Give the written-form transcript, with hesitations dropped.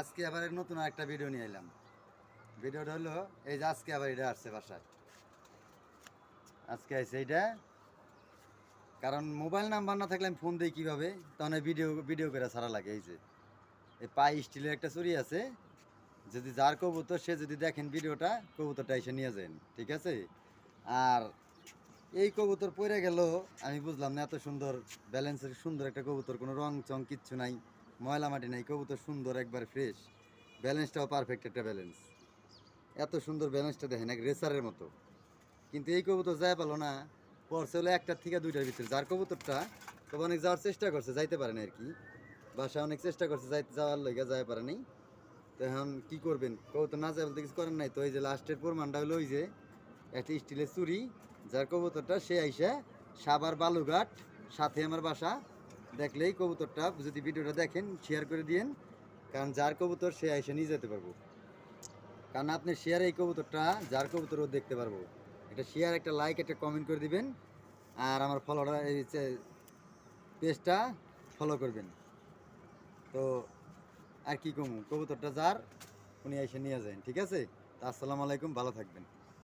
আজকে আবার নতুন একটা ভিডিও নিয়ে এলাম। ভিডিওটা হলো এই যে আজকে আবার এটা আসছে বাসায়। আজকে আসছে এইটা, কারণ মোবাইল নাম্বার না থাকলে আমি ফোন দিই কীভাবে, তখন ভিডিও ভিডিও করে ছাড়া লাগে। এই যে এই পাই স্টিলের একটা চুরি আছে, যদি যার কবুতর সে যদি দেখেন ভিডিওটা, কবুতরটা এসে নিয়ে যান, ঠিক আছে? আর এই কবুতর পড়ে গেল, আমি বুঝলাম না, এত সুন্দর ব্যালেন্সের সুন্দর একটা কবুতর, কোনো রং চং কিচ্ছু নাই, ময়লা মাটি নাই, কবুতর সুন্দর একবার ফ্রেশ, ব্যালেন্সটাও পারফেক্ট একটা ব্যালেন্স। এত সুন্দর ব্যালেন্সটা দেখেন, এক রেসারের মতো। কিন্তু এই কবুতর যায় পেলো না, পড়ছে হলো একটার থেকে দুইটার ভিতরে। যার কবুতরটা তবে অনেক যাওয়ার চেষ্টা করছে, যাইতে পারে না আর কি, বাসায় অনেক চেষ্টা করছে যাওয়ার লইগা, যায় পারে নাই। তো এখন কী করবেন, কবুতর না যায় বলতে কিছু করেন নাই। তো এই যে লাস্টের প্রমাণটা হলো ওই যে একটা স্টিলের চুরি, যার কবুতরটা সে আইসা সাভার বালুঘাট, সাথে আমার বাসা। দেখলেই কবুতরটা যদি ভিডিওটা দেখেন শেয়ার করে দিয়েন, কারণ যার কবুতর সে আইসা নিয়ে যেতে পারবো। কারণ আপনি শেয়ারে এই কবুতরটা যার কবুতর ও দেখতে পারবো। একটা শেয়ার, একটা লাইক, একটা কমেন্ট করে দিবেন, আর আমার ফলোটা এই পেজটা ফলো করবেন। তো আর কি কমু, কবুতরটা যার উনি এসে নিয়ে যান, ঠিক আছে? তা আসসালামু আলাইকুম, ভালো থাকবেন।